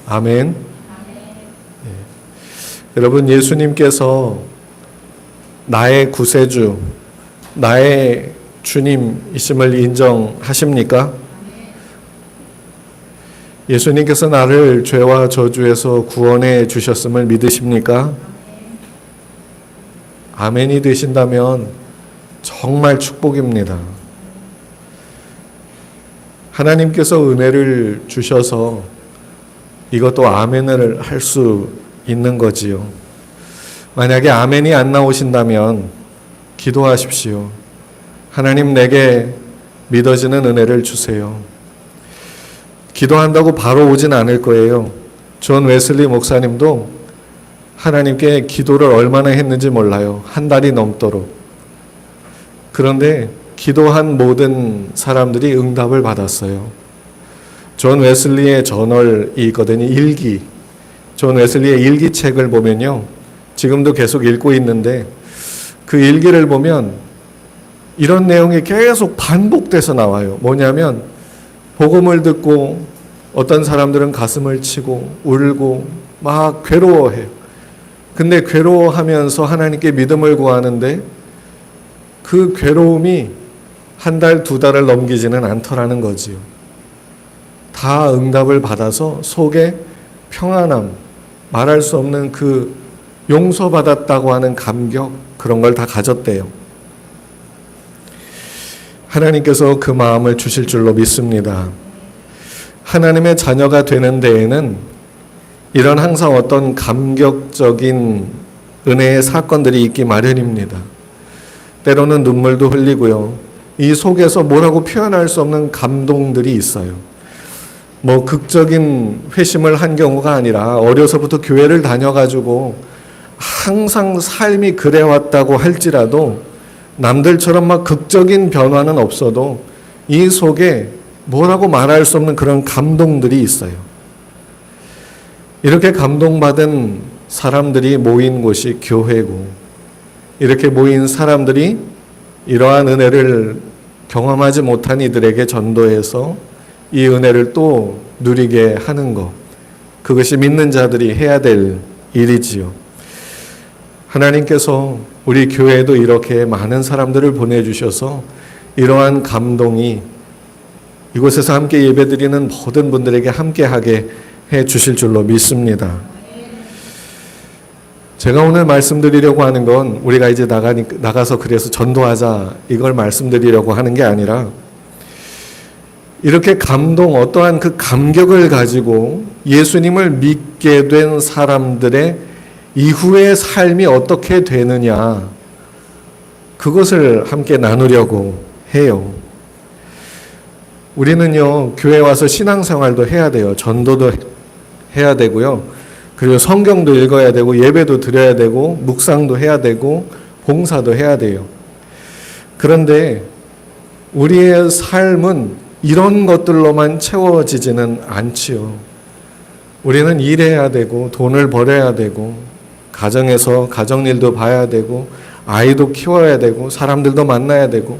아멘. 예. 여러분, 예수님께서 나의 구세주, 나의 주님이심을 인정하십니까? 예수님께서 나를 죄와 저주에서 구원해 주셨음을 믿으십니까? 아멘이 되신다면 정말 축복입니다. 하나님께서 은혜를 주셔서 이것도 아멘을 할 수 있는 거지요. 만약에 아멘이 안 나오신다면 기도하십시오. 하나님, 내게 믿어지는 은혜를 주세요. 기도한다고 바로 오진 않을 거예요. 존 웨슬리 목사님도 하나님께 기도를 얼마나 했는지 몰라요. 한 달이 넘도록. 그런데 기도한 모든 사람들이 응답을 받았어요. 존 웨슬리의 저널이 있거든요. 일기. 존 웨슬리의 일기책을 보면요, 지금도 계속 읽고 있는데 그 일기를 보면 이런 내용이 계속 반복돼서 나와요. 뭐냐면 복음을 듣고 어떤 사람들은 가슴을 치고 울고 막 괴로워해요. 근데 괴로워하면서 하나님께 믿음을 구하는데 그 괴로움이 한 달, 두 달을 넘기지는 않더라는 거지요. 다 응답을 받아서 속에 평안함, 말할 수 없는 그 용서받았다고 하는 감격, 그런 걸 다 가졌대요. 하나님께서 그 마음을 주실 줄로 믿습니다. 하나님의 자녀가 되는 데에는 이런 항상 어떤 감격적인 은혜의 사건들이 있기 마련입니다. 때로는 눈물도 흘리고요. 이 속에서 뭐라고 표현할 수 없는 감동들이 있어요. 뭐 극적인 회심을 한 경우가 아니라 어려서부터 교회를 다녀가지고 항상 삶이 그래왔다고 할지라도 남들처럼 막 극적인 변화는 없어도 이 속에 뭐라고 말할 수 없는 그런 감동들이 있어요. 이렇게 감동받은 사람들이 모인 곳이 교회고, 이렇게 모인 사람들이 이러한 은혜를 경험하지 못한 이들에게 전도해서 이 은혜를 또 누리게 하는 것, 그것이 믿는 자들이 해야 될 일이지요. 하나님께서 우리 교회에도 이렇게 많은 사람들을 보내주셔서 이러한 감동이 이곳에서 함께 예배드리는 모든 분들에게 함께하게 해 주실 줄로 믿습니다. 제가 오늘 말씀드리려고 하는 건 우리가 이제 나가서 그래서 전도하자 이걸 말씀드리려고 하는 게 아니라, 이렇게 감동, 어떠한 그 감격을 가지고 예수님을 믿게 된 사람들의 이후의 삶이 어떻게 되느냐, 그것을 함께 나누려고 해요. 우리는요, 교회 와서 신앙생활도 해야 돼요. 전도도 해야 되고요. 그리고 성경도 읽어야 되고, 예배도 드려야 되고, 묵상도 해야 되고, 봉사도 해야 돼요. 그런데 우리의 삶은 이런 것들로만 채워지지는 않지요. 우리는 일해야 되고, 돈을 벌어야 되고, 가정에서 가정일도 봐야 되고, 아이도 키워야 되고, 사람들도 만나야 되고,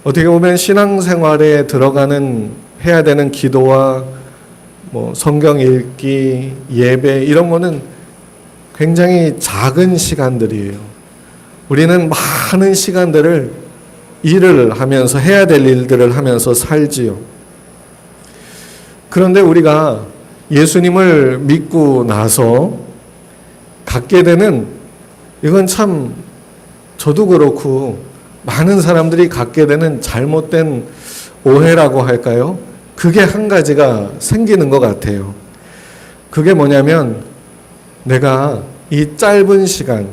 어떻게 보면 신앙생활에 해야 되는 기도와 뭐 성경 읽기, 예배, 이런 거는 굉장히 작은 시간들이에요. 우리는 많은 시간들을 일을 하면서, 해야 될 일들을 하면서 살지요. 그런데 우리가 예수님을 믿고 나서 갖게 되는, 이건 참 저도 그렇고 많은 사람들이 갖게 되는 잘못된 오해라고 할까요? 그게 한 가지가 생기는 것 같아요. 그게 뭐냐면, 내가 이 짧은 시간,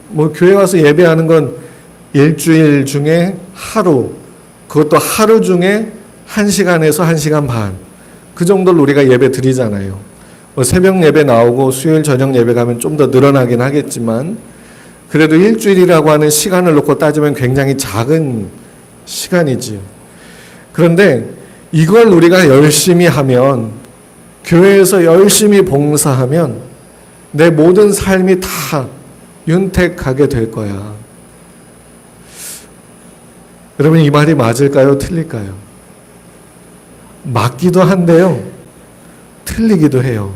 뭐 교회 와서 예배하는 건 일주일 중에 하루, 그것도 하루 중에 1시간에서 1시간 반, 그 정도를 우리가 예배 드리잖아요. 뭐 새벽 예배 나오고 수요일 저녁 예배 가면 좀 더 늘어나긴 하겠지만, 그래도 일주일이라고 하는 시간을 놓고 따지면 굉장히 작은 시간이지요. 그런데 이걸 우리가 열심히 하면, 교회에서 열심히 봉사하면 내 모든 삶이 다 윤택하게 될 거야. 여러분, 이 말이 맞을까요? 틀릴까요? 맞기도 한데요, 틀리기도 해요.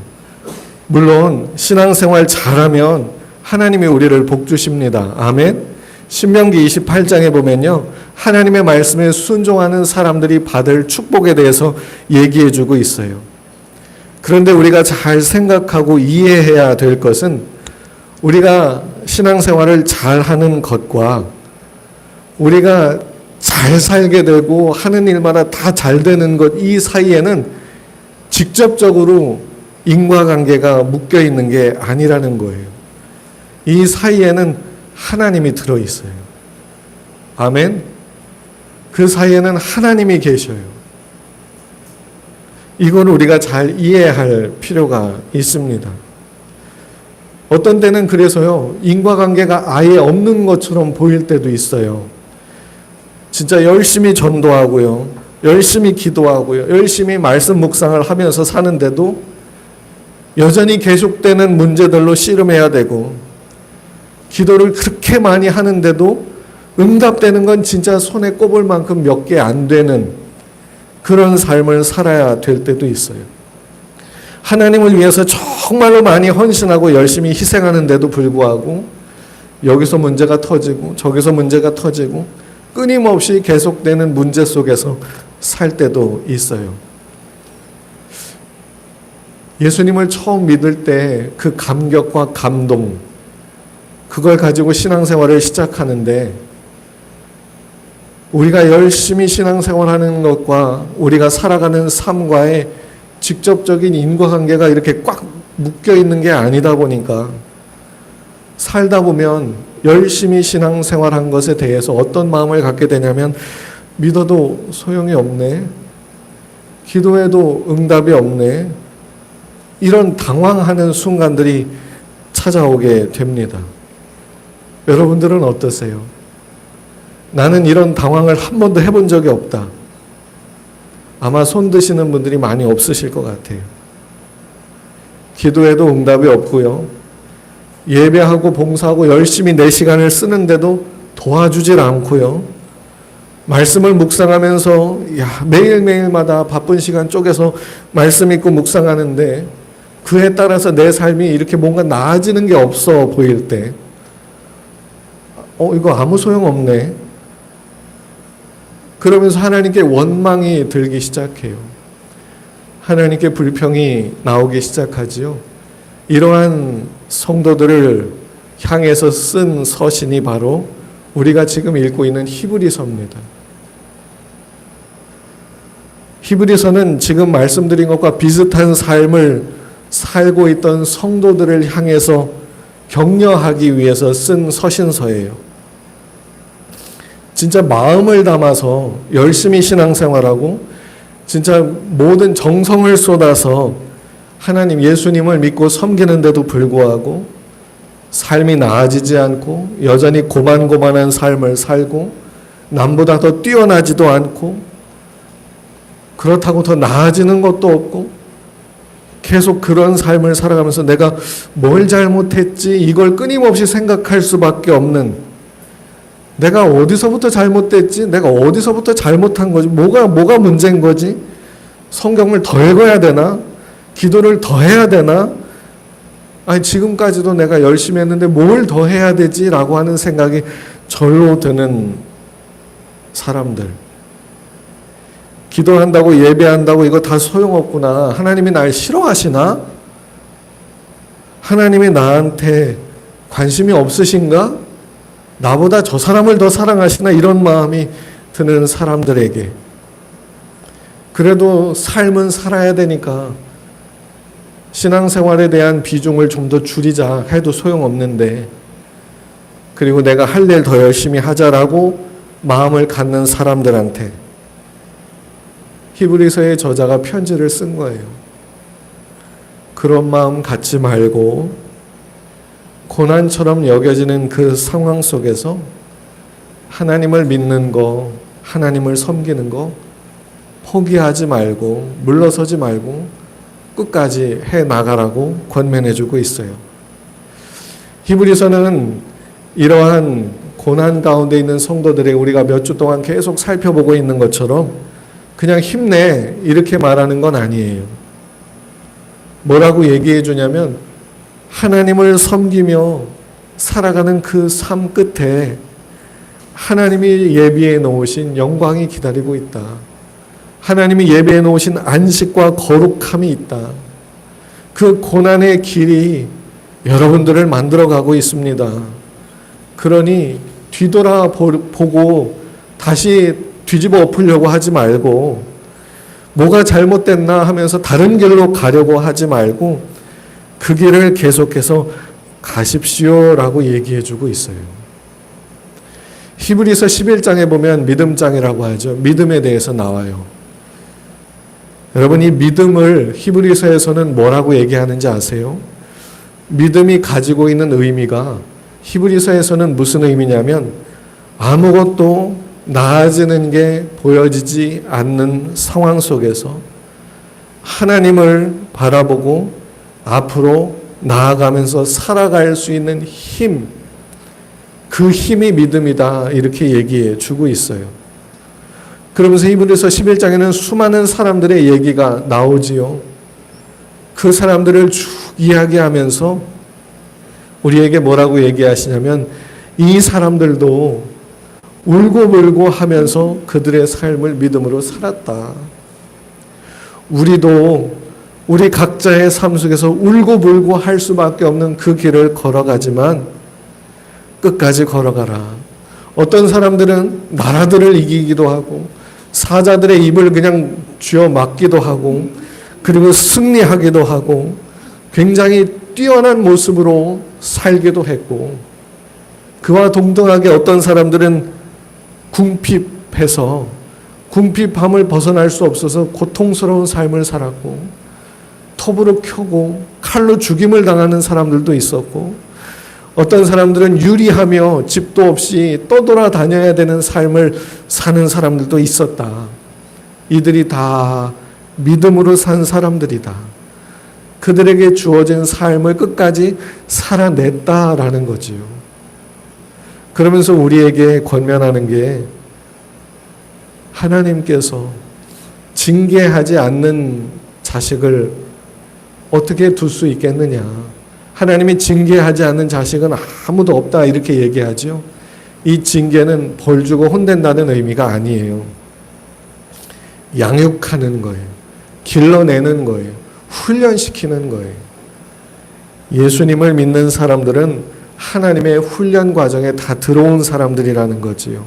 물론 신앙생활 잘하면 하나님이 우리를 복 주십니다. 아멘. 신명기 28장에 보면요, 하나님의 말씀에 순종하는 사람들이 받을 축복에 대해서 얘기해 주고 있어요. 그런데 우리가 잘 생각하고 이해해야 될 것은, 우리가 신앙생활을 잘하는 것과 우리가 잘 살게 되고 하는 일마다 다 잘 되는 것, 이 사이에는 직접적으로 인과관계가 묶여 있는 게 아니라는 거예요. 이 사이에는 하나님이 들어있어요. 아멘. 그 사이에는 하나님이 계셔요. 이걸 우리가 잘 이해할 필요가 있습니다. 어떤 때는 그래서요, 인과관계가 아예 없는 것처럼 보일 때도 있어요. 진짜 열심히 전도하고요, 열심히 기도하고요, 열심히 말씀 묵상을 하면서 사는데도 여전히 계속되는 문제들로 씨름해야 되고, 기도를 그렇게 많이 하는데도 응답되는 건 진짜 손에 꼽을 만큼 몇 개 안 되는 그런 삶을 살아야 될 때도 있어요. 하나님을 위해서 정말로 많이 헌신하고 열심히 희생하는데도 불구하고 여기서 문제가 터지고 저기서 문제가 터지고 끊임없이 계속되는 문제 속에서 살 때도 있어요. 예수님을 처음 믿을 때 그 감격과 감동, 그걸 가지고 신앙생활을 시작하는데, 우리가 열심히 신앙생활하는 것과 우리가 살아가는 삶과의 직접적인 인과관계가 이렇게 꽉 묶여 있는 게 아니다 보니까 살다 보면 열심히 신앙생활한 것에 대해서 어떤 마음을 갖게 되냐면, 믿어도 소용이 없네, 기도해도 응답이 없네, 이런 당황하는 순간들이 찾아오게 됩니다. 여러분들은 어떠세요? 나는 이런 당황을 한 번도 해본 적이 없다. 아마 손 드시는 분들이 많이 없으실 것 같아요. 기도해도 응답이 없고요, 예배하고 봉사하고 열심히 내 시간을 쓰는데도 도와주질 않고요, 말씀을 묵상하면서 매일매일마다 바쁜 시간 쪼개서 말씀 읽고 묵상하는데 그에 따라서 내 삶이 이렇게 뭔가 나아지는 게 없어 보일 때, 이거 아무 소용없네, 그러면서 하나님께 원망이 들기 시작해요. 하나님께 불평이 나오기 시작하지요. 이러한 성도들을 향해서 쓴 서신이 바로 우리가 지금 읽고 있는 히브리서입니다. 히브리서는 지금 말씀드린 것과 비슷한 삶을 살고 있던 성도들을 향해서 격려하기 위해서 쓴 서신서예요. 진짜 마음을 담아서 열심히 신앙생활하고 진짜 모든 정성을 쏟아서 하나님, 예수님을 믿고 섬기는데도 불구하고 삶이 나아지지 않고 여전히 고만고만한 삶을 살고 남보다 더 뛰어나지도 않고 그렇다고 더 나아지는 것도 없고 계속 그런 삶을 살아가면서 내가 뭘 잘못했지, 이걸 끊임없이 생각할 수밖에 없는, 내가 어디서부터 잘못됐지, 내가 어디서부터 잘못한 거지, 뭐가 문제인 거지, 성경을 더 읽어야 되나, 기도를 더 해야 되나, 아니 지금까지도 내가 열심히 했는데 뭘 더 해야 되지 라고 하는 생각이 절로 드는 사람들. 기도한다고 예배한다고 이거 다 소용없구나, 하나님이 날 싫어하시나, 하나님이 나한테 관심이 없으신가, 나보다 저 사람을 더 사랑하시나, 이런 마음이 드는 사람들에게 그래도 삶은 살아야 되니까 신앙생활에 대한 비중을 좀 더 줄이자 해도 소용없는데, 그리고 내가 할 일 더 열심히 하자라고 마음을 갖는 사람들한테 히브리서의 저자가 편지를 쓴 거예요. 그런 마음 갖지 말고 고난처럼 여겨지는 그 상황 속에서 하나님을 믿는 거, 하나님을 섬기는 거 포기하지 말고 물러서지 말고 끝까지 해 나가라고 권면해 주고 있어요. 히브리서는 이러한 고난 가운데 있는 성도들의 우리가 몇 주 동안 계속 살펴보고 있는 것처럼 그냥 힘내 이렇게 말하는 건 아니에요. 뭐라고 얘기해 주냐면 하나님을 섬기며 살아가는 그 삶 끝에 하나님이 예비해 놓으신 영광이 기다리고 있다. 하나님이 예비해 놓으신 안식과 거룩함이 있다. 그 고난의 길이 여러분들을 만들어가고 있습니다. 그러니 뒤돌아보고 다시 뒤집어 엎으려고 하지 말고 뭐가 잘못됐나 하면서 다른 길로 가려고 하지 말고 그 길을 계속해서 가십시오라고 얘기해주고 있어요. 히브리서 11장에 보면 믿음장이라고 하죠. 믿음에 대해서 나와요. 여러분, 이 믿음을 히브리서에서는 뭐라고 얘기하는지 아세요? 믿음이 가지고 있는 의미가 히브리서에서는 무슨 의미냐면 아무것도 나아지는 게 보여지지 않는 상황 속에서 하나님을 바라보고 앞으로 나아가면서 살아갈 수 있는 힘, 그 힘이 믿음이다 이렇게 얘기해 주고 있어요. 그러면서 히브리서 11장에는 수많은 사람들의 얘기가 나오지요. 그 사람들을 쭉 이야기하면서 우리에게 뭐라고 얘기하시냐면 이 사람들도 울고불고 하면서 그들의 삶을 믿음으로 살았다. 우리도 우리 각자의 삶 속에서 울고불고 할 수밖에 없는 그 길을 걸어가지만 끝까지 걸어가라. 어떤 사람들은 나라들을 이기기도 하고 사자들의 입을 그냥 쥐어 막기도 하고 그리고 승리하기도 하고 굉장히 뛰어난 모습으로 살기도 했고 그와 동등하게 어떤 사람들은 궁핍해서 궁핍함을 벗어날 수 없어서 고통스러운 삶을 살았고 톱으로 켜고 칼로 죽임을 당하는 사람들도 있었고 어떤 사람들은 유리하며 집도 없이 떠돌아다녀야 되는 삶을 사는 사람들도 있었다. 이들이 다 믿음으로 산 사람들이다. 그들에게 주어진 삶을 끝까지 살아냈다라는 거지요. 그러면서 우리에게 권면하는 게 하나님께서 징계하지 않는 자식을 어떻게 둘 수 있겠느냐. 하나님이 징계하지 않는 자식은 아무도 없다 이렇게 얘기하죠. 이 징계는 벌 주고 혼낸다는 의미가 아니에요. 양육하는 거예요. 길러내는 거예요. 훈련시키는 거예요. 예수님을 믿는 사람들은 하나님의 훈련 과정에 다 들어온 사람들이라는 거지요.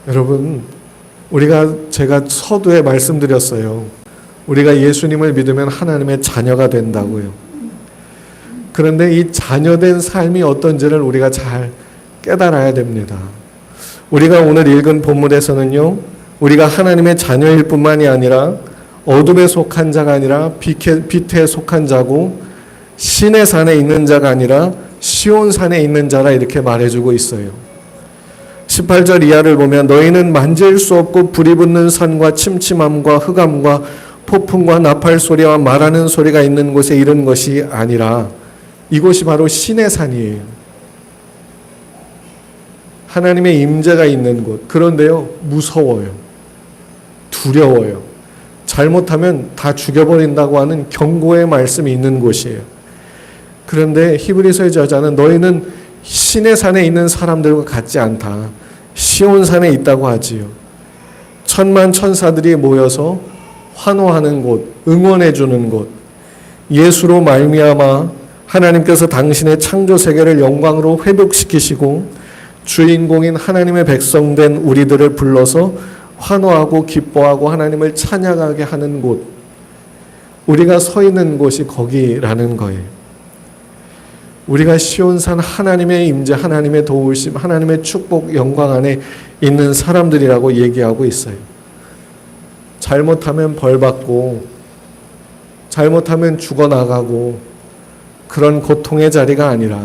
여러분, 제가 서두에 말씀드렸어요. 우리가 예수님을 믿으면 하나님의 자녀가 된다고요. 그런데 이 자녀된 삶이 어떤지를 우리가 잘 깨달아야 됩니다. 우리가 오늘 읽은 본문에서는요, 우리가 하나님의 자녀일 뿐만이 아니라 어둠에 속한 자가 아니라 빛에 속한 자고 신의 산에 있는 자가 아니라 시온산에 있는 자라 이렇게 말해주고 있어요. 18절 이하를 보면 너희는 만질 수 없고 불이 붙는 산과 침침함과 흑암과 폭풍과 나팔 소리와 말하는 소리가 있는 곳에 이른 것이 아니라 이곳이 바로 신의 산이에요. 하나님의 임재가 있는 곳. 그런데요, 무서워요. 두려워요. 잘못하면 다 죽여버린다고 하는 경고의 말씀이 있는 곳이에요. 그런데 히브리서의 저자는 너희는 신의 산에 있는 사람들과 같지 않다. 시온산에 있다고 하지요. 천만 천사들이 모여서 환호하는 곳, 응원해 주는 곳. 예수로 말미암아 하나님께서 당신의 창조 세계를 영광으로 회복시키시고 주인공인 하나님의 백성된 우리들을 불러서 환호하고 기뻐하고 하나님을 찬양하게 하는 곳. 우리가 서 있는 곳이 거기라는 거예요. 우리가 시온산 하나님의 임재, 하나님의 도우심, 하나님의 축복, 영광 안에 있는 사람들이라고 얘기하고 있어요. 잘못하면 벌받고 잘못하면 죽어나가고 그런 고통의 자리가 아니라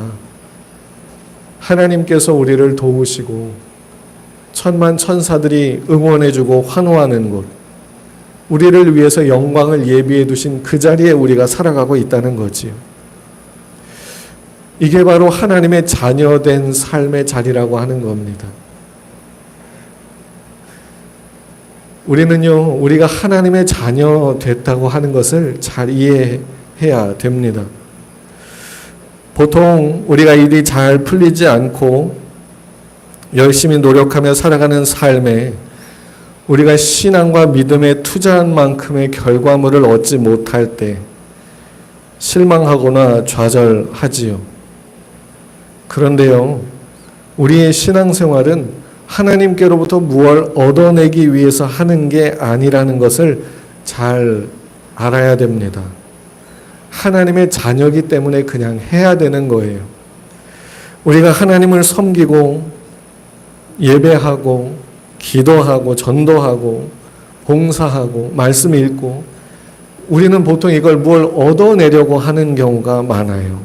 하나님께서 우리를 도우시고 천만 천사들이 응원해주고 환호하는 곳, 우리를 위해서 영광을 예비해 두신 그 자리에 우리가 살아가고 있다는 거지요. 이게 바로 하나님의 자녀된 삶의 자리라고 하는 겁니다. 우리는요, 우리가 하나님의 자녀 됐다고 하는 것을 잘 이해해야 됩니다. 보통 우리가 일이 잘 풀리지 않고 열심히 노력하며 살아가는 삶에 우리가 신앙과 믿음에 투자한 만큼의 결과물을 얻지 못할 때 실망하거나 좌절하지요. 그런데요, 우리의 신앙생활은 하나님께로부터 무엇을 얻어내기 위해서 하는 게 아니라는 것을 잘 알아야 됩니다. 하나님의 자녀이기 때문에 그냥 해야 되는 거예요. 우리가 하나님을 섬기고 예배하고 기도하고 전도하고 봉사하고 말씀 읽고 우리는 보통 이걸 뭘 얻어내려고 하는 경우가 많아요.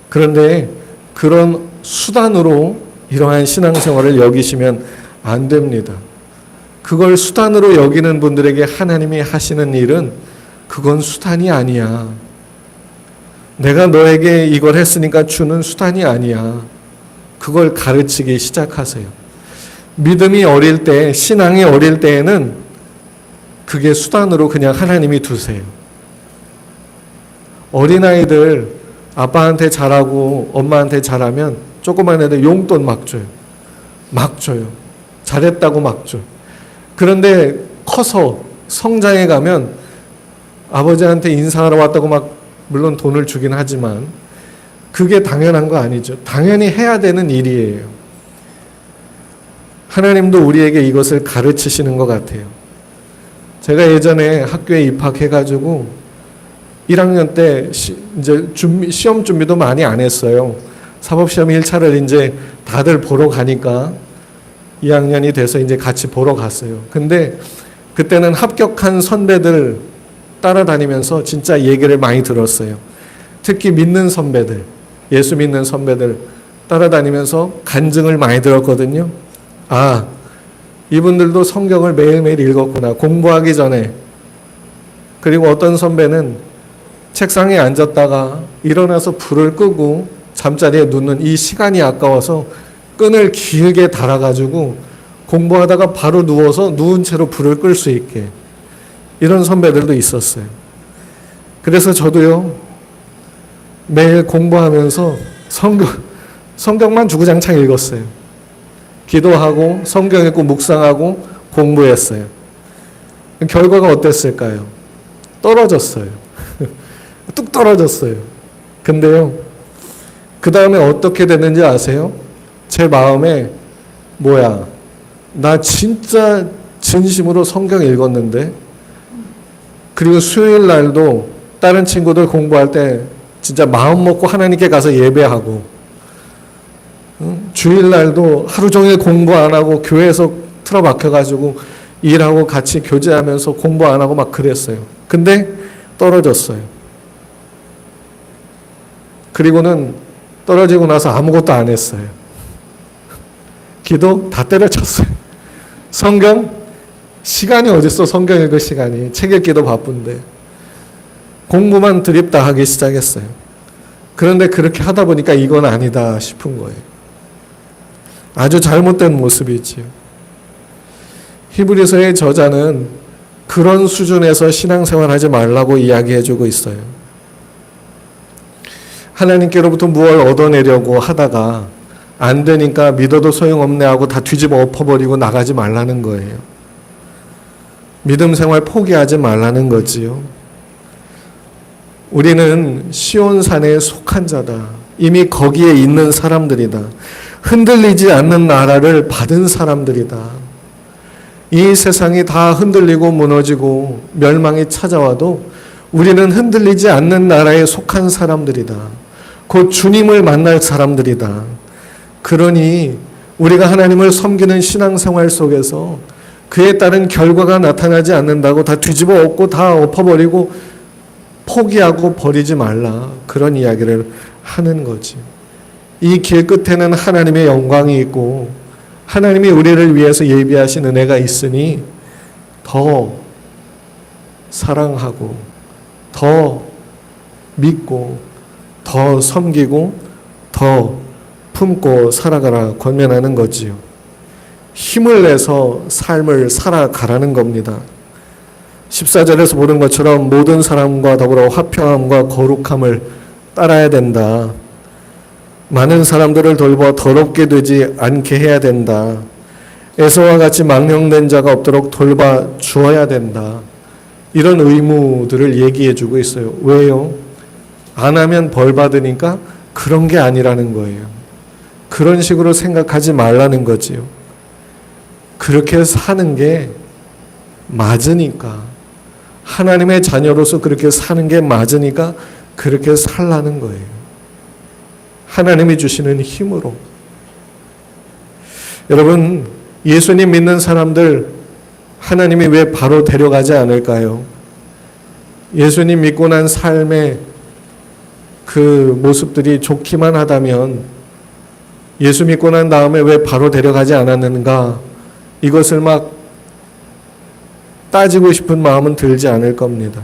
그런데 그런 수단으로 이러한 신앙생활을 여기시면 안 됩니다. 그걸 수단으로 여기는 분들에게 하나님이 하시는 일은 그건 수단이 아니야. 내가 너에게 이걸 했으니까 주는 수단이 아니야. 그걸 가르치기 시작하세요. 믿음이 어릴 때, 신앙이 어릴 때에는 그게 수단으로 그냥 하나님이 두세요. 어린아이들 아빠한테 잘하고 엄마한테 잘하면 조그만 애들 용돈 막 줘요. 막 줘요. 잘했다고 막 줘. 그런데 커서 성장해 가면 아버지한테 인사하러 왔다고 막 물론 돈을 주긴 하지만 그게 당연한 거 아니죠. 당연히 해야 되는 일이에요. 하나님도 우리에게 이것을 가르치시는 것 같아요. 제가 예전에 학교에 입학해가지고 1학년 때 이제 시험 준비도 많이 안 했어요. 사법시험 1차를 이제 다들 보러 가니까 2학년이 돼서 이제 같이 보러 갔어요. 근데 그때는 합격한 선배들 따라다니면서 진짜 얘기를 많이 들었어요. 특히 믿는 선배들, 예수 믿는 선배들 따라다니면서 간증을 많이 들었거든요. 아, 이분들도 성경을 매일매일 읽었구나. 공부하기 전에. 그리고 어떤 선배는 책상에 앉았다가 일어나서 불을 끄고 잠자리에 눕는 이 시간이 아까워서 끈을 길게 달아가지고 공부하다가 바로 누워서 누운 채로 불을 끌 수 있게 이런 선배들도 있었어요. 그래서 저도요 매일 공부하면서 성경만 주구장창 읽었어요. 기도하고 성경 읽고 묵상하고 공부했어요. 결과가 어땠을까요? 떨어졌어요. 뚝 떨어졌어요. 근데요 그 다음에 어떻게 됐는지 아세요? 제 마음에 뭐야 나 진짜 진심으로 성경 읽었는데 그리고 수요일 날도 다른 친구들 공부할 때 진짜 마음 먹고 하나님께 가서 예배하고 주일 날도 하루 종일 공부 안 하고 교회에서 틀어박혀가지고 일하고 같이 교제하면서 공부 안 하고 막 그랬어요. 근데 떨어졌어요. 그리고는 떨어지고 나서 아무것도 안 했어요. 기도 다 때려쳤어요. 성경 시간이 어딨어. 성경 읽을 시간이. 책 읽기도 바쁜데 공부만 드립다 하기 시작했어요. 그런데 그렇게 하다 보니까 이건 아니다 싶은 거예요. 아주 잘못된 모습이지요. 히브리서의 저자는 그런 수준에서 신앙생활하지 말라고 이야기해주고 있어요. 하나님께로부터 무엇을 얻어내려고 하다가 안 되니까 믿어도 소용없네 하고 다 뒤집어 엎어버리고 나가지 말라는 거예요. 믿음 생활 포기하지 말라는 거지요. 우리는 시온산에 속한 자다. 이미 거기에 있는 사람들이다. 흔들리지 않는 나라를 받은 사람들이다. 이 세상이 다 흔들리고 무너지고 멸망이 찾아와도 우리는 흔들리지 않는 나라에 속한 사람들이다. 곧 주님을 만날 사람들이다. 그러니 우리가 하나님을 섬기는 신앙생활 속에서 그에 따른 결과가 나타나지 않는다고 다 뒤집어 엎고 다 엎어버리고 포기하고 버리지 말라. 그런 이야기를 하는 거지. 이 길 끝에는 하나님의 영광이 있고 하나님이 우리를 위해서 예비하신 은혜가 있으니 더 사랑하고 더 믿고 더 섬기고 더 품고 살아가라 권면하는 거지요. 힘을 내서 삶을 살아가라는 겁니다. 14절에서 보는 것처럼 모든 사람과 더불어 화평함과 거룩함을 따라야 된다. 많은 사람들을 돌봐 더럽게 되지 않게 해야 된다. 에서와 같이 망령된 자가 없도록 돌봐 주어야 된다. 이런 의무들을 얘기해 주고 있어요. 왜요? 안 하면 벌 받으니까 그런 게 아니라는 거예요. 그런 식으로 생각하지 말라는 거지요. 그렇게 사는 게 맞으니까, 하나님의 자녀로서 그렇게 사는 게 맞으니까 그렇게 살라는 거예요. 하나님이 주시는 힘으로. 여러분, 예수님 믿는 사람들 하나님이 왜 바로 데려가지 않을까요? 예수님 믿고 난 삶의 그 모습들이 좋기만 하다면 예수 믿고 난 다음에 왜 바로 데려가지 않았는가? 이것을 막 따지고 싶은 마음은 들지 않을 겁니다.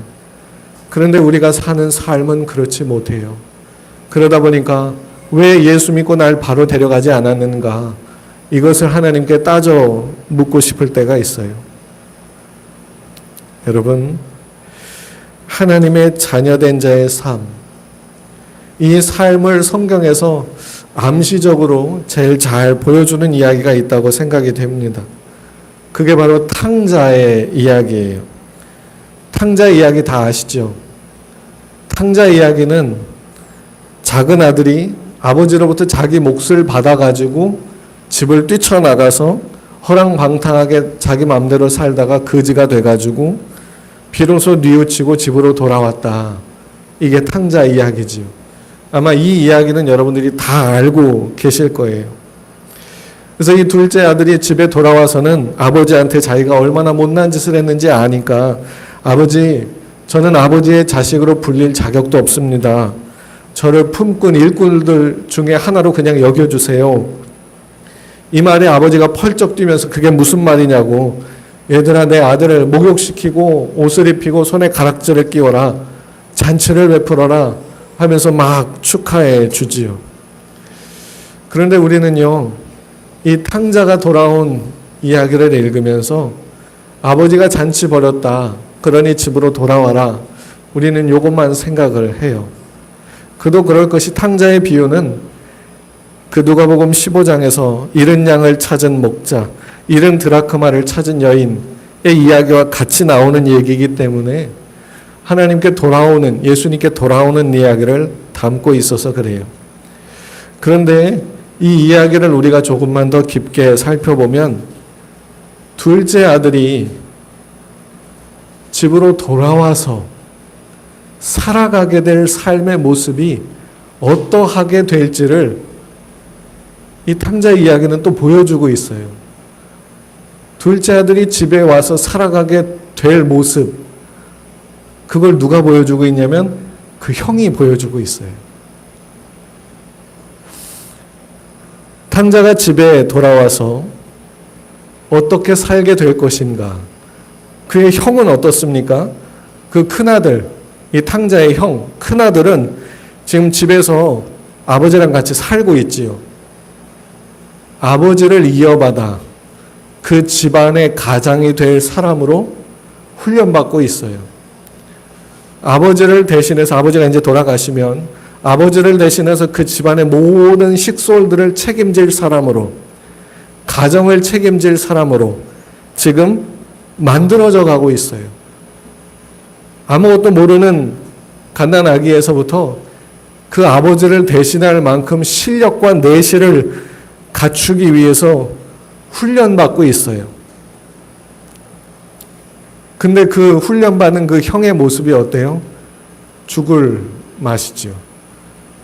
그런데 우리가 사는 삶은 그렇지 못해요. 그러다 보니까 왜 예수 믿고 날 바로 데려가지 않았는가? 이것을 하나님께 따져 묻고 싶을 때가 있어요. 여러분, 하나님의 자녀된 자의 삶, 이 삶을 성경에서 암시적으로 제일 잘 보여주는 이야기가 있다고 생각이 됩니다. 그게 바로 탕자의 이야기예요. 탕자 이야기 다 아시죠? 탕자 이야기는 작은 아들이 아버지로부터 자기 몫을 받아가지고 집을 뛰쳐나가서 허랑방탕하게 자기 마음대로 살다가 거지가 돼가지고 비로소 뉘우치고 집으로 돌아왔다. 이게 탕자 이야기지요. 아마 이 이야기는 여러분들이 다 알고 계실 거예요. 그래서 이 둘째 아들이 집에 돌아와서는 아버지한테 자기가 얼마나 못난 짓을 했는지 아니까, 아버지, 저는 아버지의 자식으로 불릴 자격도 없습니다. 저를 품꾼 일꾼들 중에 하나로 그냥 여겨주세요. 이 말에 아버지가 펄쩍 뛰면서 그게 무슨 말이냐고, 얘들아, 내 아들을 목욕시키고 옷을 입히고 손에 가락지를 끼워라, 잔치를 베풀어라 하면서 막 축하해 주지요. 그런데 우리는요, 이 탕자가 돌아온 이야기를 읽으면서 아버지가 잔치 벌였다, 그러니 집으로 돌아와라, 우리는 이것만 생각을 해요. 그도 그럴 것이, 탕자의 비유는 그 누가복음 15장에서 잃은 양을 찾은 목자, 잃은 드라크마를 찾은 여인의 이야기와 같이 나오는 얘기이기 때문에 하나님께 돌아오는, 예수님께 돌아오는 이야기를 담고 있어서 그래요. 그런데 이 이야기를 우리가 조금만 더 깊게 살펴보면 둘째 아들이 집으로 돌아와서 살아가게 될 삶의 모습이 어떠하게 될지를 이 탕자 이야기는 또 보여주고 있어요. 둘째 아들이 집에 와서 살아가게 될 모습, 그걸 누가 보여주고 있냐면 그 형이 보여주고 있어요. 탕자가 집에 돌아와서 어떻게 살게 될 것인가? 그의 형은 어떻습니까? 그 큰아들, 이 탕자의 형, 큰아들은 지금 집에서 아버지랑 같이 살고 있지요. 아버지를 이어받아 그 집안의 가장이 될 사람으로 훈련받고 있어요. 아버지를 대신해서, 아버지가 이제 돌아가시면 아버지를 대신해서 그 집안의 모든 식솔들을 책임질 사람으로, 가정을 책임질 사람으로 지금 만들어져 가고 있어요. 아무것도 모르는 갓난아기에서부터 그 아버지를 대신할 만큼 실력과 내실을 갖추기 위해서 훈련받고 있어요. 근데 그 훈련받는 그 형의 모습이 어때요? 죽을 맛이죠.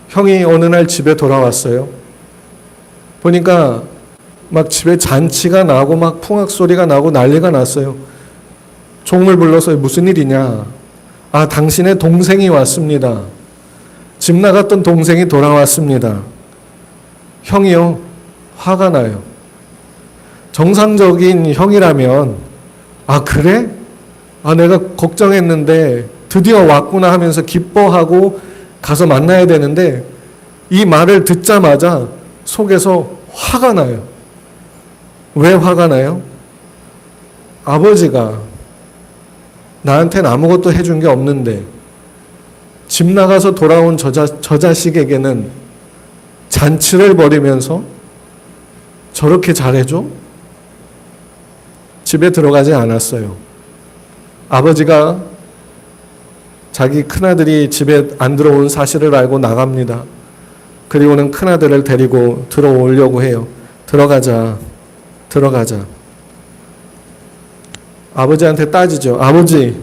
형이 어느 날 집에 돌아왔어요. 보니까 막 집에 잔치가 나고 막 풍악 소리가 나고 난리가 났어요. 종을 불러서 무슨 일이냐? 아, 당신의 동생이 왔습니다. 집 나갔던 동생이 돌아왔습니다. 형이요, 화가 나요. 정상적인 형이라면, 아, 그래? 아, 내가 걱정했는데 드디어 왔구나 하면서 기뻐하고 가서 만나야 되는데, 이 말을 듣자마자 속에서 화가 나요. 왜 화가 나요? 아버지가 나한테는 아무것도 해준 게 없는데 집 나가서 돌아온 저 자식에게는 잔치를 벌이면서 저렇게 잘해줘? 집에 들어가지 않았어요. 아버지가 자기 큰아들이 집에 안 들어온 사실을 알고 나갑니다. 그리고는 큰아들을 데리고 들어오려고 해요. 들어가자. 아버지한테 따지죠. 아버지,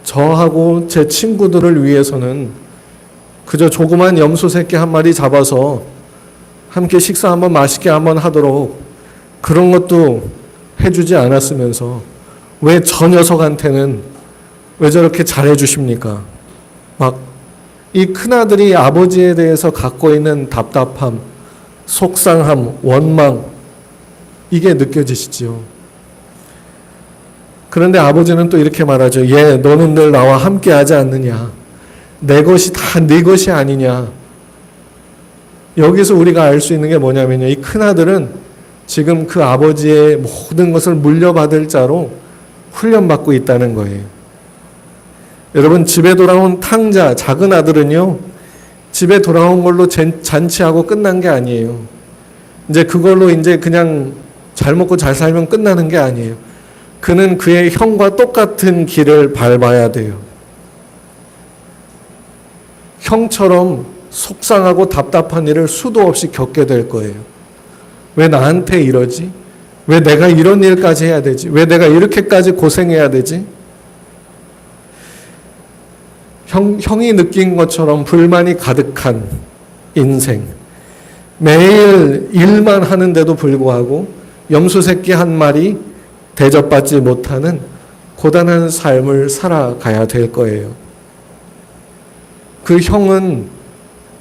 저하고 제 친구들을 위해서는 그저 조그만 염소 새끼 한 마리 잡아서 함께 식사 한번 맛있게 한번 하도록 그런 것도 해주지 않았으면서 왜 저 녀석한테는 왜 저렇게 잘해주십니까? 막 이 큰아들이 아버지에 대해서 갖고 있는 답답함, 속상함, 원망, 이게 느껴지시죠? 그런데 아버지는 또 이렇게 말하죠. 얘, 너는 늘 나와 함께 하지 않느냐? 내 것이 다 네 것이 아니냐? 여기서 우리가 알 수 있는 게 뭐냐면요. 이 큰아들은 지금 그 아버지의 모든 것을 물려받을 자로 훈련받고 있다는 거예요. 여러분, 집에 돌아온 탕자, 작은 아들은요, 집에 돌아온 걸로 잔치하고 끝난 게 아니에요. 이제 그걸로 이제 그냥 잘 먹고 잘 살면 끝나는 게 아니에요. 그는 그의 형과 똑같은 길을 밟아야 돼요. 형처럼 속상하고 답답한 일을 수도 없이 겪게 될 거예요. 왜 나한테 이러지? 왜 내가 이런 일까지 해야 되지? 왜 내가 이렇게까지 고생해야 되지? 형이 느낀 것처럼 불만이 가득한 인생. 매일 일만 하는데도 불구하고 염소 새끼 한 마리 대접받지 못하는 고단한 삶을 살아가야 될 거예요. 그 형은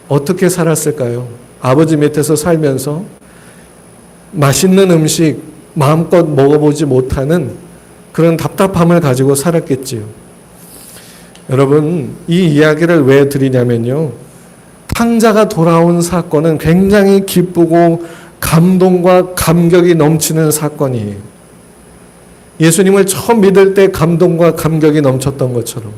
어떻게 살았을까요? 아버지 밑에서 살면서 맛있는 음식 마음껏 먹어보지 못하는 그런 답답함을 가지고 살았겠지요. 여러분, 이 이야기를 왜 드리냐면요. 탕자가 돌아온 사건은 굉장히 기쁘고 감동과 감격이 넘치는 사건이에요. 예수님을 처음 믿을 때 감동과 감격이 넘쳤던 것처럼.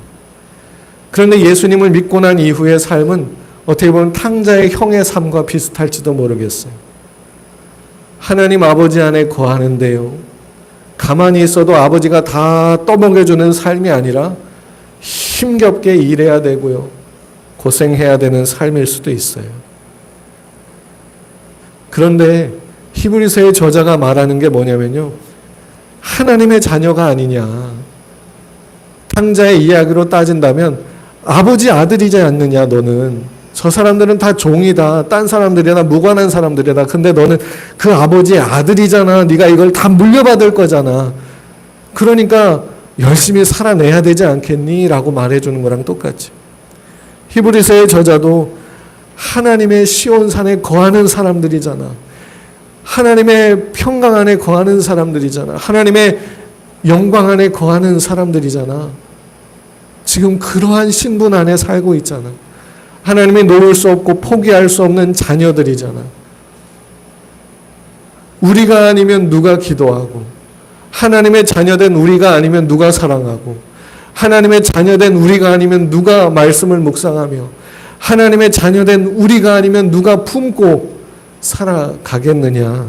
그런데 예수님을 믿고 난 이후의 삶은 어떻게 보면 탕자의 형의 삶과 비슷할지도 모르겠어요. 하나님 아버지 안에 거하는데요. 가만히 있어도 아버지가 다 떠먹여주는 삶이 아니라 힘겹게 일해야 되고요. 고생해야 되는 삶일 수도 있어요. 그런데 히브리서의 저자가 말하는 게 뭐냐면요. 하나님의 자녀가 아니냐. 탕자의 이야기로 따진다면 아버지 아들이지 않느냐 너는. 저 사람들은 다 종이다. 딴 사람들이나 무관한 사람들이다. 근데 너는 그 아버지의 아들이잖아. 네가 이걸 다 물려받을 거잖아. 그러니까 열심히 살아내야 되지 않겠니? 라고 말해주는 거랑 똑같이. 히브리서의 저자도 하나님의 시온산에 거하는 사람들이잖아. 하나님의 평강 안에 거하는 사람들이잖아. 하나님의 영광 안에 거하는 사람들이잖아. 지금 그러한 신분 안에 살고 있잖아. 하나님이 놓을 수 없고 포기할 수 없는 자녀들이잖아. 우리가 아니면 누가 기도하고, 하나님의 자녀된 우리가 아니면 누가 사랑하고, 하나님의 자녀된 우리가 아니면 누가 말씀을 묵상하며, 하나님의 자녀된 우리가 아니면 누가 품고 살아가겠느냐.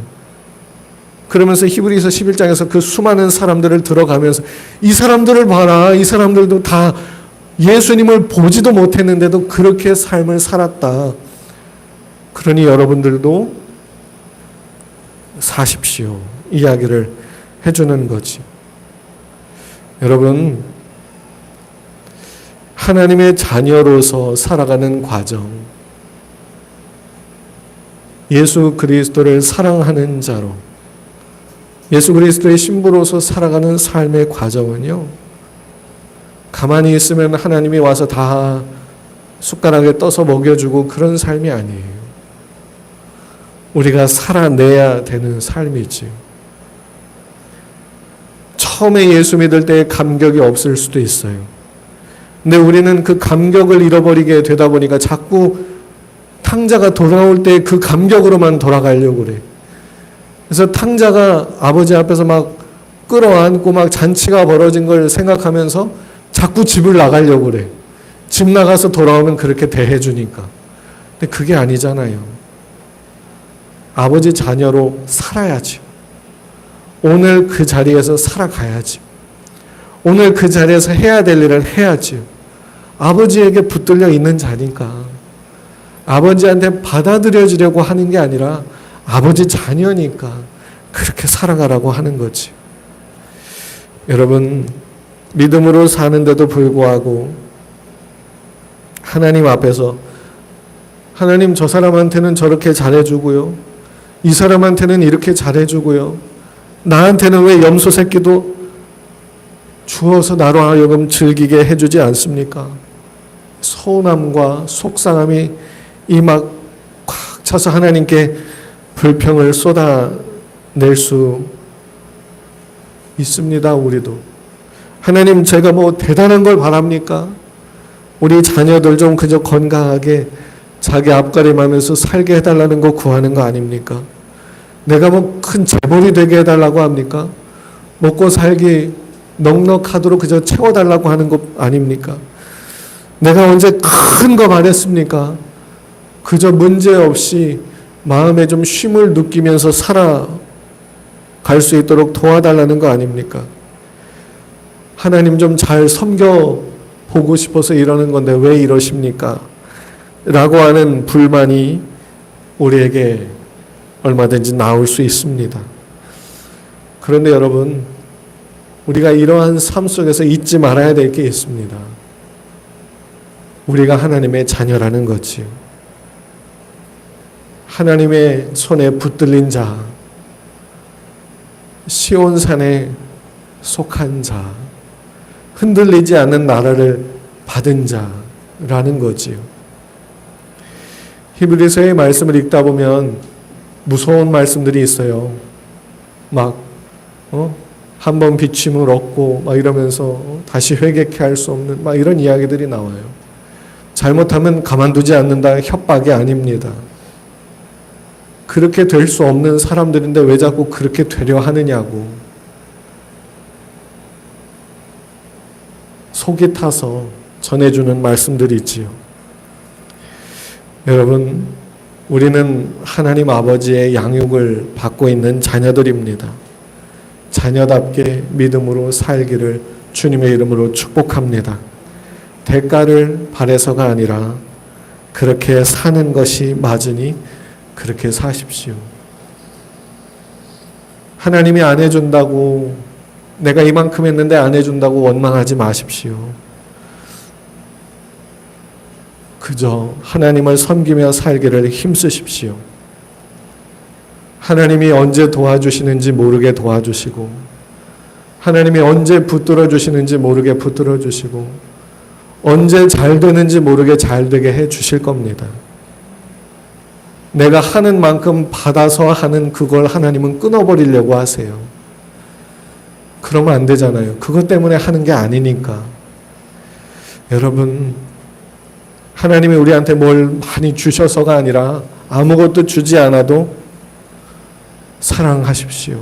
그러면서 히브리서 11장에서 그 수많은 사람들을 들어가면서 이 사람들을 봐라. 이 사람들도 다 예수님을 보지도 못했는데도 그렇게 삶을 살았다. 그러니 여러분들도 사십시오. 이야기를 해주는 거지. 여러분, 하나님의 자녀로서 살아가는 과정, 예수 그리스도를 사랑하는 자로, 예수 그리스도의 신부로서 살아가는 삶의 과정은요, 가만히 있으면 하나님이 와서 다 숟가락에 떠서 먹여주고 그런 삶이 아니에요. 우리가 살아내야 되는 삶이지요. 처음에 예수 믿을 때 감격이 없을 수도 있어요. 근데 우리는 그 감격을 잃어버리게 되다 보니까 자꾸 탕자가 돌아올 때 그 감격으로만 돌아가려고 그래. 그래서 탕자가 아버지 앞에서 막 끌어안고 막 잔치가 벌어진 걸 생각하면서 자꾸 집을 나가려고 그래. 집 나가서 돌아오면 그렇게 대해주니까. 근데 그게 아니잖아요. 아버지 자녀로 살아야지. 오늘 그 자리에서 살아가야지. 오늘 그 자리에서 해야 될 일을 해야지. 아버지에게 붙들려 있는 자니까. 아버지한테 받아들여지려고 하는 게 아니라 아버지 자녀니까 그렇게 살아가라고 하는 거지. 여러분, 믿음으로 사는데도 불구하고 하나님 앞에서 하나님 저 사람한테는 저렇게 잘해주고요. 이 사람한테는 이렇게 잘해주고요. 나한테는 왜 염소 새끼도 주어서 나로 하여금 즐기게 해주지 않습니까? 서운함과 속상함이 이 막 꽉 차서 하나님께 불평을 쏟아낼 수 있습니다. 우리도. 하나님, 제가 뭐 대단한 걸 바랍니까? 우리 자녀들 좀 그저 건강하게 자기 앞가림하면서 살게 해달라는 거 구하는 거 아닙니까? 내가 뭐 큰 재벌이 되게 해달라고 합니까? 먹고 살기 넉넉하도록 그저 채워달라고 하는 거 아닙니까? 내가 언제 큰 거 말했습니까? 그저 문제없이 마음에 좀 쉼을 느끼면서 살아갈 수 있도록 도와달라는 거 아닙니까? 하나님 좀 잘 섬겨보고 싶어서 이러는 건데 왜 이러십니까? 라고 하는 불만이 우리에게 얼마든지 나올 수 있습니다. 그런데 여러분, 우리가 이러한 삶 속에서 잊지 말아야 될 게 있습니다. 우리가 하나님의 자녀라는 거지요. 하나님의 손에 붙들린 자, 시온산에 속한 자, 흔들리지 않는 나라를 받은 자라는 거지요. 히브리서의 말씀을 읽다 보면 무서운 말씀들이 있어요. 막 한 번 비침을 얻고 막 이러면서 다시 회개케 할 수 없는 막 이런 이야기들이 나와요. 잘못하면 가만두지 않는다 협박이 아닙니다. 그렇게 될 수 없는 사람들인데 왜 자꾸 그렇게 되려 하느냐고. 속이 타서 전해주는 말씀들이 있지요. 여러분, 우리는 하나님 아버지의 양육을 받고 있는 자녀들입니다. 자녀답게 믿음으로 살기를 주님의 이름으로 축복합니다. 대가를 바라서가 아니라 그렇게 사는 것이 맞으니 그렇게 사십시오. 하나님이 안 해준다고, 내가 이만큼 했는데 안 해준다고 원망하지 마십시오. 그저 하나님을 섬기며 살기를 힘쓰십시오. 하나님이 언제 도와주시는지 모르게 도와주시고, 하나님이 언제 붙들어 주시는지 모르게 붙들어 주시고, 언제 잘 되는지 모르게 잘 되게 해 주실 겁니다. 내가 하는 만큼 받아서 하는 그걸 하나님은 끊어버리려고 하세요. 그러면 안 되잖아요. 그것 때문에 하는 게 아니니까. 여러분, 하나님이 우리한테 뭘 많이 주셔서가 아니라 아무것도 주지 않아도 사랑하십시오.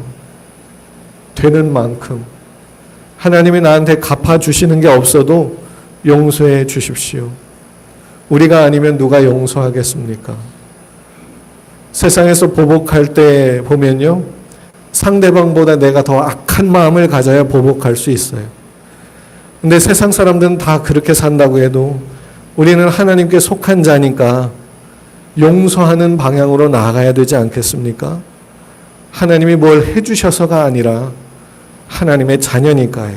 되는 만큼. 하나님이 나한테 갚아주시는 게 없어도 용서해 주십시오. 우리가 아니면 누가 용서하겠습니까? 세상에서 보복할 때 보면요, 상대방보다 내가 더 악한 마음을 가져야 보복할 수 있어요. 근데 세상 사람들은 다 그렇게 산다고 해도 우리는 하나님께 속한 자니까 용서하는 방향으로 나아가야 되지 않겠습니까? 하나님이 뭘 해주셔서가 아니라 하나님의 자녀니까요.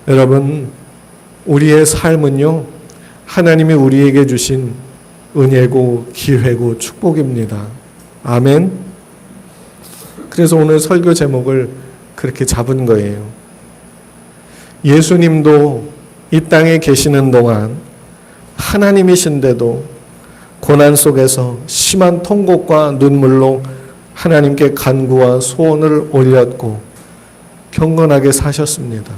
여러분, 우리의 삶은요, 하나님이 우리에게 주신 은혜고 기회고 축복입니다. 아멘. 그래서 오늘 설교 제목을 그렇게 잡은 거예요. 예수님도 이 땅에 계시는 동안 하나님이신데도 고난 속에서 심한 통곡과 눈물로 하나님께 간구와 소원을 올렸고 경건하게 사셨습니다.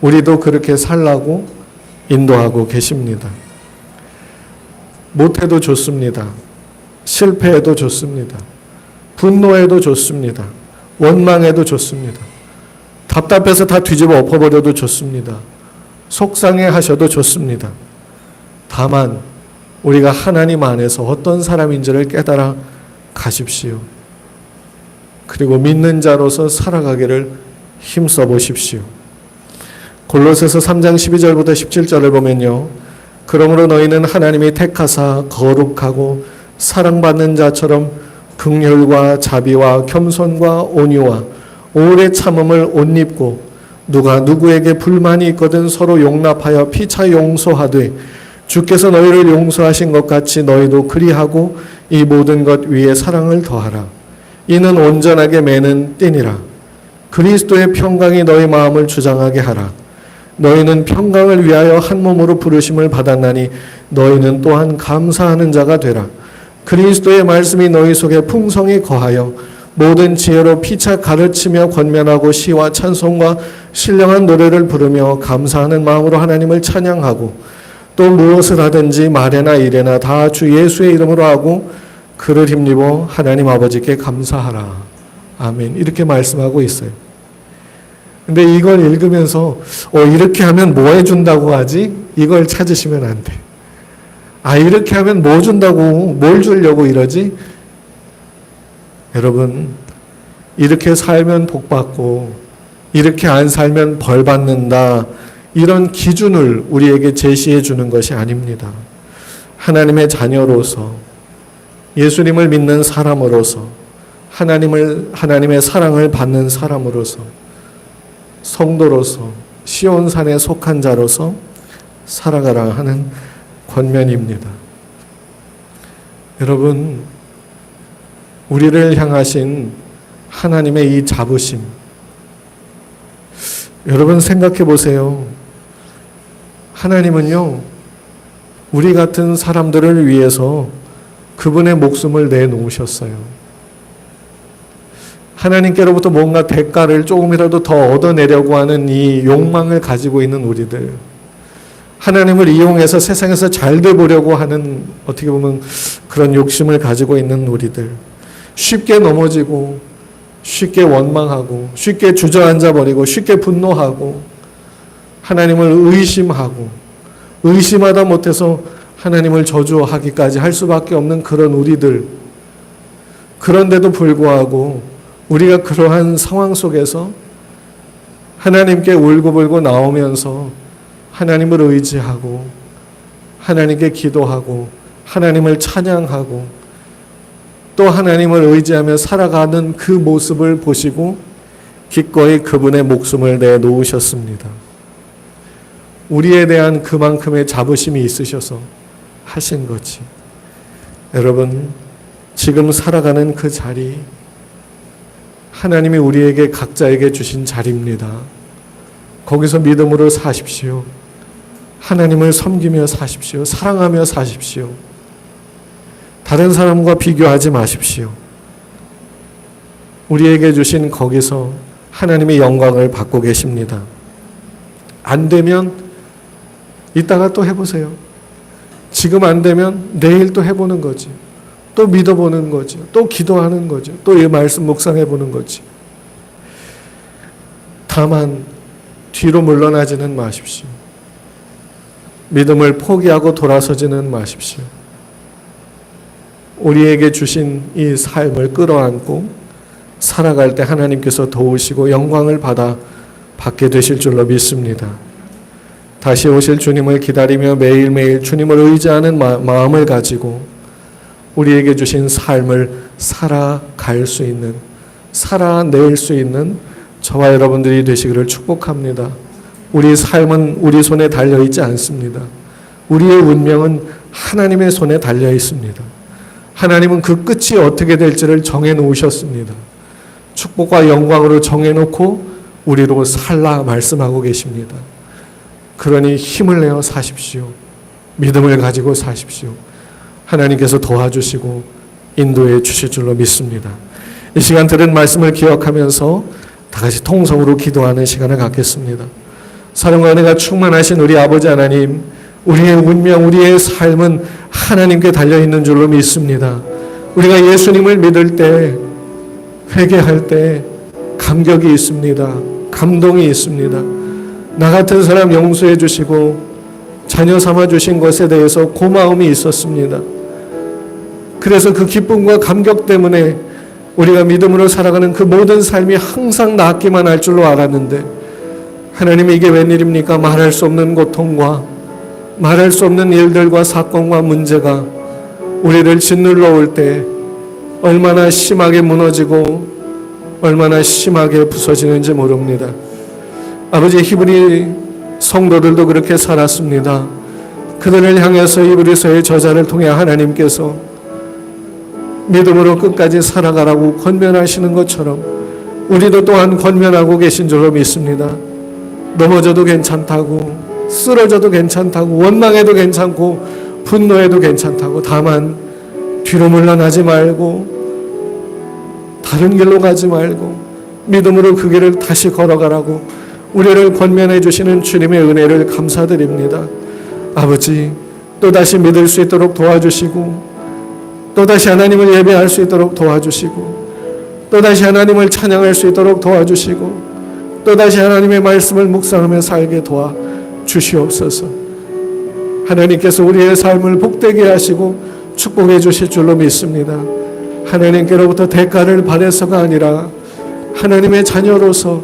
우리도 그렇게 살라고 인도하고 계십니다. 못해도 좋습니다. 실패해도 좋습니다. 분노해도 좋습니다. 원망해도 좋습니다. 답답해서 다 뒤집어 엎어버려도 좋습니다. 속상해 하셔도 좋습니다. 다만 우리가 하나님 안에서 어떤 사람인지를 깨달아 가십시오. 그리고 믿는 자로서 살아가기를 힘써 보십시오. 골로새서 3장 12절부터 17절을 보면요. 그러므로 너희는 하나님이 택하사 거룩하고 사랑받는 자처럼 긍휼과 자비와 겸손과 온유와 오래 참음을 옷 입고 누가 누구에게 불만이 있거든 서로 용납하여 피차 용서하되 주께서 너희를 용서하신 것 같이 너희도 그리하고 이 모든 것 위에 사랑을 더하라. 이는 온전하게 매는 띠니라. 그리스도의 평강이 너희 마음을 주장하게 하라. 너희는 평강을 위하여 한 몸으로 부르심을 받았나니 너희는 또한 감사하는 자가 되라. 그리스도의 말씀이 너희 속에 풍성히 거하여 모든 지혜로 피차 가르치며 권면하고 시와 찬송과 신령한 노래를 부르며 감사하는 마음으로 하나님을 찬양하고 또 무엇을 하든지 말에나 일에나 다 주 예수의 이름으로 하고 그를 힘입어 하나님 아버지께 감사하라. 아멘. 이렇게 말씀하고 있어요. 근데 이걸 읽으면서 이렇게 하면 뭐 해준다고 하지? 이걸 찾으시면 안 돼. 이렇게 하면 뭐 준다고, 뭘 주려고 이러지? 여러분, 이렇게 살면 복 받고 이렇게 안 살면 벌 받는다. 이런 기준을 우리에게 제시해 주는 것이 아닙니다. 하나님의 자녀로서 예수님을 믿는 사람으로서 하나님의 사랑을 받는 사람으로서 성도로서 시온산에 속한 자로서 살아가라 하는 권면입니다. 여러분, 우리를 향하신 하나님의 이 자부심, 여러분 생각해 보세요. 하나님은요, 우리 같은 사람들을 위해서 그분의 목숨을 내놓으셨어요. 하나님께로부터 뭔가 대가를 조금이라도 더 얻어내려고 하는 이 욕망을 가지고 있는 우리들, 하나님을 이용해서 세상에서 잘 돼 보려고 하는 어떻게 보면 그런 욕심을 가지고 있는 우리들, 쉽게 넘어지고 쉽게 원망하고 쉽게 주저앉아 버리고 쉽게 분노하고 하나님을 의심하고 의심하다 못해서 하나님을 저주하기까지 할 수밖에 없는 그런 우리들, 그런데도 불구하고 우리가 그러한 상황 속에서 하나님께 울고불고 나오면서 하나님을 의지하고 하나님께 기도하고 하나님을 찬양하고 또 하나님을 의지하며 살아가는 그 모습을 보시고 기꺼이 그분의 목숨을 내놓으셨습니다. 우리에 대한 그만큼의 자부심이 있으셔서 하신 거지. 여러분, 지금 살아가는 그 자리, 하나님이 우리에게 각자에게 주신 자리입니다. 거기서 믿음으로 사십시오. 하나님을 섬기며 사십시오. 사랑하며 사십시오. 다른 사람과 비교하지 마십시오. 우리에게 주신 거기서 하나님의 영광을 받고 계십니다. 안 되면 이따가 또 해보세요. 지금 안 되면 내일 또 해보는 거지. 또 믿어보는 거지. 또 기도하는 거지. 또 이 말씀 묵상해보는 거지. 다만 뒤로 물러나지는 마십시오. 믿음을 포기하고 돌아서지는 마십시오. 우리에게 주신 이 삶을 끌어안고 살아갈 때 하나님께서 도우시고 영광을 받게 되실 줄로 믿습니다. 다시 오실 주님을 기다리며 매일매일 주님을 의지하는 마음을 가지고 우리에게 주신 삶을 살아갈 수 있는, 살아낼 수 있는 저와 여러분들이 되시기를 축복합니다. 우리 삶은 우리 손에 달려 있지 않습니다. 우리의 운명은 하나님의 손에 달려 있습니다. 하나님은 그 끝이 어떻게 될지를 정해놓으셨습니다. 축복과 영광으로 정해놓고 우리로 살라 말씀하고 계십니다. 그러니 힘을 내어 사십시오. 믿음을 가지고 사십시오. 하나님께서 도와주시고 인도해 주실 줄로 믿습니다. 이 시간 들은 말씀을 기억하면서 다 같이 통성으로 기도하는 시간을 갖겠습니다. 사랑과 은혜가 충만하신 우리 아버지 하나님, 우리의 운명, 우리의 삶은 하나님께 달려있는 줄로 믿습니다. 우리가 예수님을 믿을 때 회개할 때 감격이 있습니다. 감동이 있습니다. 나 같은 사람 용서해 주시고 자녀 삼아 주신 것에 대해서 고마움이 있었습니다. 그래서 그 기쁨과 감격 때문에 우리가 믿음으로 살아가는 그 모든 삶이 항상 낫기만 할 줄로 알았는데, 하나님 이게 웬일입니까? 말할 수 없는 고통과 말할 수 없는 일들과 사건과 문제가 우리를 짓눌러 올 때 얼마나 심하게 무너지고 얼마나 심하게 부서지는지 모릅니다. 아버지, 히브리 성도들도 그렇게 살았습니다. 그들을 향해서 히브리서의 저자를 통해 하나님께서 믿음으로 끝까지 살아가라고 권면하시는 것처럼 우리도 또한 권면하고 계신 줄로 믿습니다. 넘어져도 괜찮다고, 쓰러져도 괜찮다고, 원망해도 괜찮고, 분노해도 괜찮다고, 다만 뒤로 물러나지 말고 다른 길로 가지 말고 믿음으로 그 길을 다시 걸어가라고 우리를 권면해 주시는 주님의 은혜를 감사드립니다. 아버지, 또다시 믿을 수 있도록 도와주시고, 또다시 하나님을 예배할 수 있도록 도와주시고, 또다시 하나님을 찬양할 수 있도록 도와주시고, 또다시 하나님의 말씀을 묵상하며 살게 도와주시옵소서. 하나님께서 우리의 삶을 복되게 하시고 축복해 주실 줄로 믿습니다. 하나님께로부터 대가를 바라서가 아니라 하나님의 자녀로서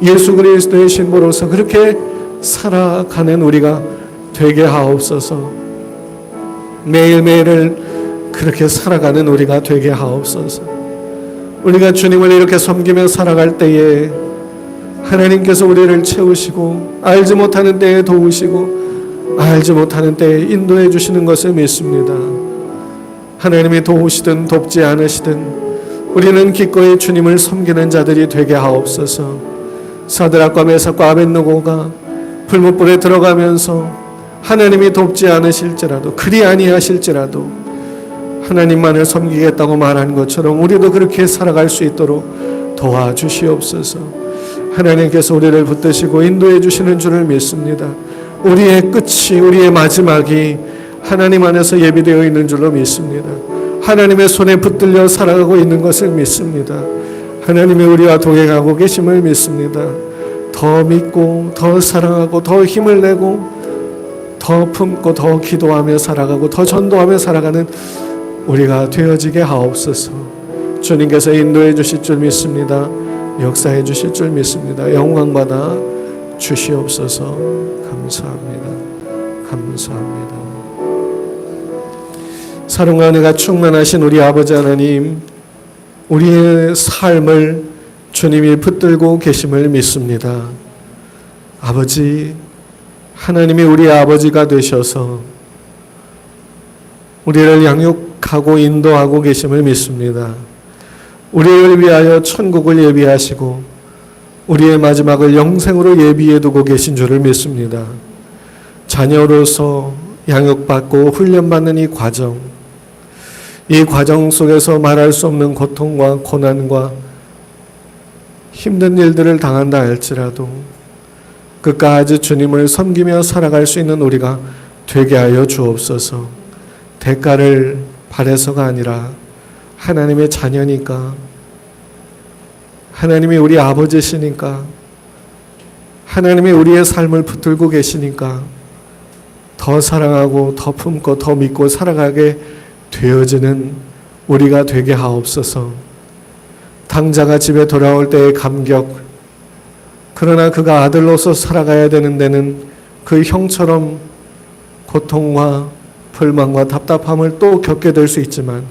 예수 그리스도의 신부로서 그렇게 살아가는 우리가 되게 하옵소서. 매일매일을 그렇게 살아가는 우리가 되게 하옵소서. 우리가 주님을 이렇게 섬기며 살아갈 때에 하나님께서 우리를 채우시고 알지 못하는 때에 도우시고 알지 못하는 때에 인도해 주시는 것을 믿습니다. 하나님이 도우시든 돕지 않으시든 우리는 기꺼이 주님을 섬기는 자들이 되게 하옵소서. 사드락과 메삭과 아벳느고가 불못불에 들어가면서 하나님이 돕지 않으실지라도, 그리 아니하실지라도 하나님만을 섬기겠다고 말한 것처럼 우리도 그렇게 살아갈 수 있도록 도와주시옵소서. 하나님께서 우리를 붙드시고 인도해 주시는 줄을 믿습니다. 우리의 끝이, 우리의 마지막이 하나님 안에서 예비되어 있는 줄로 믿습니다. 하나님의 손에 붙들려 살아가고 있는 것을 믿습니다. 하나님이 우리와 동행하고 계심을 믿습니다. 더 믿고 더 사랑하고 더 힘을 내고 더 품고 더 기도하며 살아가고 더 전도하며 살아가는 우리가 되어지게 하옵소서. 주님께서 인도해 주실 줄 믿습니다. 역사해 주실 줄 믿습니다. 영광받아 주시옵소서. 감사합니다. 감사합니다. 사랑과 은혜가 충만하신 우리 아버지 하나님, 우리의 삶을 주님이 붙들고 계심을 믿습니다. 아버지, 하나님이 우리의 아버지가 되셔서 우리를 양육하고 인도하고 계심을 믿습니다. 우리를 위하여 천국을 예비하시고 우리의 마지막을 영생으로 예비해 두고 계신 줄을 믿습니다. 자녀로서 양육받고 훈련받는 이 과정 속에서 말할 수 없는 고통과 고난과 힘든 일들을 당한다 할지라도 끝까지 주님을 섬기며 살아갈 수 있는 우리가 되게 하여 주옵소서. 대가를 바라서가 아니라 하나님의 자녀니까, 하나님이 우리 아버지시니까, 하나님이 우리의 삶을 붙들고 계시니까 더 사랑하고 더 품고 더 믿고 살아가게 되어지는 우리가 되게 하옵소서. 당자가 집에 돌아올 때의 감격, 그러나 그가 아들로서 살아가야 되는 데는 그 형처럼 고통과 불만과 답답함을 또 겪게 될 수 있지만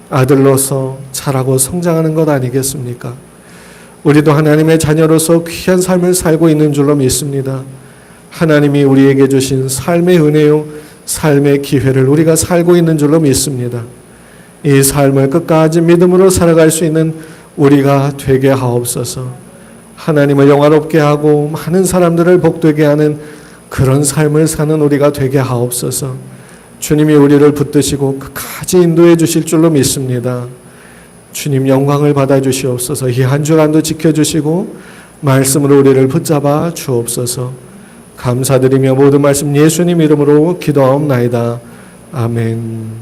아들로서 자라고 성장하는 것 아니겠습니까? 우리도 하나님의 자녀로서 귀한 삶을 살고 있는 줄로 믿습니다. 하나님이 우리에게 주신 삶의 은혜요, 삶의 기회를 우리가 살고 있는 줄로 믿습니다. 이 삶을 끝까지 믿음으로 살아갈 수 있는 우리가 되게 하옵소서. 하나님을 영화롭게 하고 많은 사람들을 복되게 하는 그런 삶을 사는 우리가 되게 하옵소서. 주님이 우리를 붙드시고 끝까지 인도해 주실 줄로 믿습니다. 주님 영광을 받아 주시옵소서. 이 한 주간도 지켜주시고 말씀으로 우리를 붙잡아 주옵소서. 감사드리며 모든 말씀 예수님 이름으로 기도하옵나이다. 아멘.